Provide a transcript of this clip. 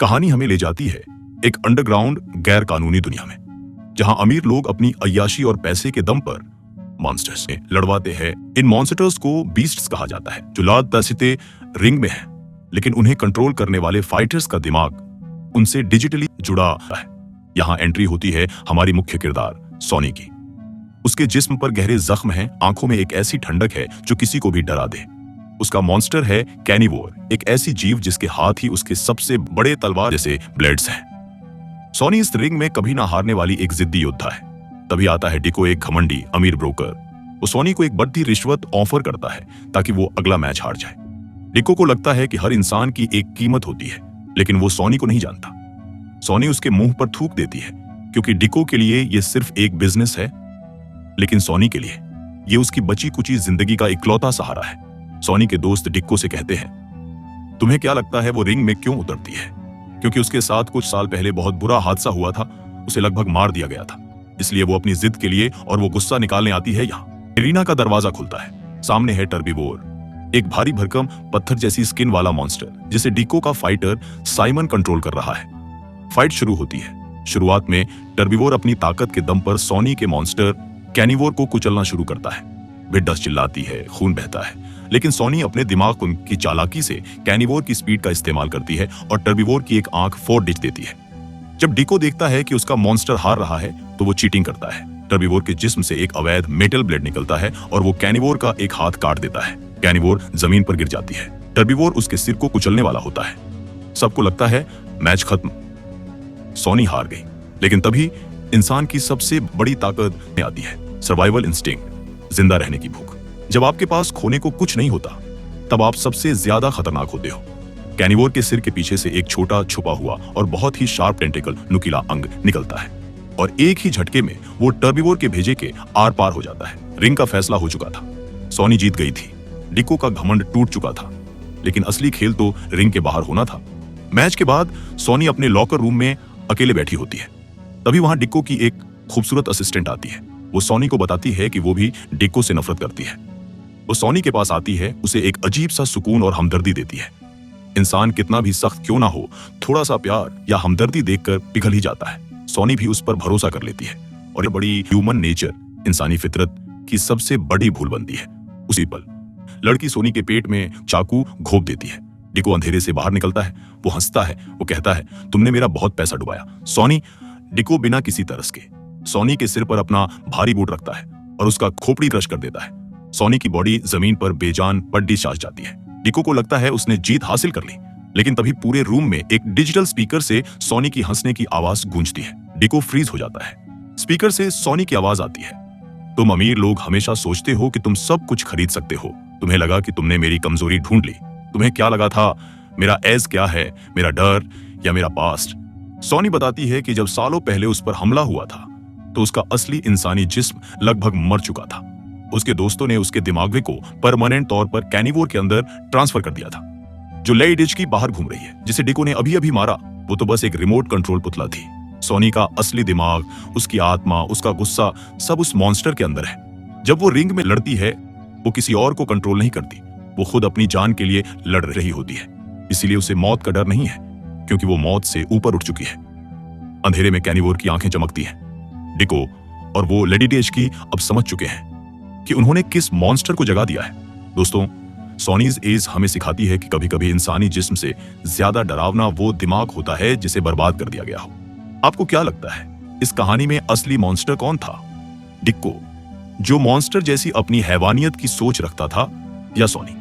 कहानी हमें ले जाती है एक अंडरग्राउंड गैर कानूनी दुनिया में, जहां अमीर लोग अपनी अय्याशी और पैसे के दम पर मॉन्स्टर्स से लड़वाते हैं। इन मॉन्स्टर्स को बीस्ट्स कहा जाता है, जो लात दस्ते रिंग में है, लेकिन उन्हें कंट्रोल करने वाले फाइटर्स का दिमाग उनसे डिजिटली जुड़ा है। यहाँ एंट्री होती है हमारी मुख्य किरदार सोनी की। उसके जिस्म पर गहरे जख्म हैं, आंखों में एक ऐसी ठंडक है जो किसी को भी डरा दे। उसका मॉन्स्टर है कैनिवोर, एक ऐसी जीव जिसके हाथ ही उसके सबसे बड़े तलवार जैसे ब्लेड्स हैं। सोनी इस रिंग में कभी ना हारने वाली एक जिद्दी योद्धा है। तभी आता है डिको, एक घमंडी अमीर ब्रोकर। वो सोनी को एक बढ़ती रिश्वत ऑफर करता है ताकि वो अगला मैच हार जाए। डिको को लगता है कि हर इंसान की एक कीमत होती है, लेकिन वो सोनी को नहीं जानता। सोनी उसके मुंह पर थूक देती है, क्योंकि डिको के लिए ये सिर्फ एक बिजनेस है, लेकिन सोनी के लिए ये उसकी बची कुची जिंदगी का इकलौता सहारा है। सोनी के दोस्त डिको से कहते हैं, तुम्हें क्या लगता है वो रिंग में क्यों उतरती है? क्योंकि उसके साथ कुछ साल पहले बहुत बुरा हादसा हुआ था, उसे लगभग मार दिया गया था। इसलिए वो अपनी जिद के लिए और वो गुस्सा निकालने आती है यहाँ। एरिना का दरवाजा खुलता है। सामने है टर्बीवोर, एक भारी भरकम पत्थर जैसी स्किन वाला मॉन्स्टर, जिसे डिको का फाइटर साइमन कंट्रोल कर रहा है। फाइट शुरू होती है। शुरुआत में टर्बीवोर अपनी ताकत के दम पर सोनी के मॉन्स्टर कैनिवोर को कुचलना शुरू करता है। भिड्डस चिल्लाती है, खून बहता है, लेकिन सोनी अपने दिमाग की चालाकी से कैनिवोर की स्पीड का इस्तेमाल करती है और टर्बीवोर की एक आंख फोड़ डिच देती है। जब डिको देखता है कि उसका मॉन्स्टर हार रहा है, तो वो चीटिंग करता है। टर्बीवोर के जिस्म से एक अवैध मेटल ब्लेड निकलता है और वो कैनिवोर का एक हाथ काट देता है। कैनिवोर जमीन पर गिर जाती है। टर्बीवोर उसके सिर को कुचलने वाला होता है। सबको लगता है मैच खत्म, सोनी हार गई। लेकिन तभी इंसान की सबसे बड़ी ताकत आती है, सर्वाइवल इंस्टिंक्ट, जिंदा रहने की भूख। जब आपके पास खोने को कुछ नहीं होता, तब आप सबसे ज्यादा खतरनाक होते हो। कैनिवोर के सिर के पीछे से एक छोटा छुपा हुआ और बहुत ही शार्प टेंटिकल नुकीला अंग निकलता है और एक ही झटके में वो टर्बीवोर के भेजे के आर पार हो जाता है। रिंग का फैसला हो चुका था। सोनी जीत गई थी। डिको का घमंड टूट चुका था, लेकिन असली खेल तो रिंग के बाहर होना था। मैच के बाद सोनी अपने लॉकर रूम में अकेले बैठी होती है। तभी वहां डिको की एक खूबसूरत असिस्टेंट आती है। वो सोनी को बताती है कि वो भी डिको से नफरत करती है। वो सोनी के पास आती है, उसे एक अजीब सा सुकून और हमदर्दी देती है। इंसान कितना भी सख्त क्यों ना हो, थोड़ा सा प्यार या हमदर्दी देखकर पिघल ही जाता है। सोनी भी उस पर भरोसा कर लेती है और ये बड़ी ह्यूमन नेचर, इंसानी फितरत की सबसे बड़ी भूल बनती है। उसी पल लड़की सोनी के पेट में चाकू घोंप देती है। डिको अंधेरे से बाहर निकलता है। वो हंसता है, वो कहता है, तुमने मेरा बहुत पैसा डुबाया सोनी। डिको बिना किसी तरस के सोनी के सिर पर अपना भारी बूट रखता है और उसका खोपड़ी क्रश कर देता है। सोनी की बॉडी जमीन पर बेजान पड्डी चाच जाती है। डिको को लगता है उसने जीत हासिल कर ली, लेकिन तभी पूरे रूम में एक डिजिटल स्पीकर से सोनी की हंसने की आवाज गूंजती है। डिको फ्रीज हो जाता है। स्पीकर से सोनी की आवाज आती है, तुम अमीर लोग हमेशा सोचते हो कि तुम सब कुछ खरीद सकते हो। तुम्हें लगा कि तुमने मेरी कमजोरी ढूंढ ली। तुम्हें क्या लगा था, मेरा एज क्या है, मेरा डर या मेरा पास्ट? सोनी बताती है कि जब सालों पहले उस पर हमला हुआ था, तो उसका असली इंसानी जिस्म लगभग मर चुका था। उसके दोस्तों ने उसके दिमाग को परमानेंट तौर पर कैनिवोर के अंदर ट्रांसफर कर दिया था, जो लेई डिच की बाहर घूम रही है, जिसे डिको ने अभी अभी मारा। वो तो बस एक रिमोट कंट्रोल पुतला थी। सोनी का असली दिमाग, उसकी आत्मा, उसका गुस्सा, सब उस मॉन्स्टर के अंदर है। जब वो रिंग में लड़ती है, वो किसी और को कंट्रोल नहीं करती, वो खुद अपनी जान के लिए लड़ रही होती है। इसीलिए उसे मौत का डर नहीं है, क्योंकि वो मौत से ऊपर उठ चुकी है। अंधेरे में कैनिवोर की आंखें चमकती हैं। डिको और वो लेडी डेज की अब समझ चुके हैं कि उन्होंने किस मॉन्स्टर को जगा दिया है। दोस्तों, सोनीज एज हमें सिखाती है कि कभी कभी इंसानी जिस्म से ज्यादा डरावना वो दिमाग होता है जिसे बर्बाद कर दिया गया हो। आपको क्या लगता है, इस कहानी में असली मॉन्स्टर कौन था? डिको, जो मॉन्स्टर जैसी अपनी हैवानियत की सोच रखता था, या सोनी?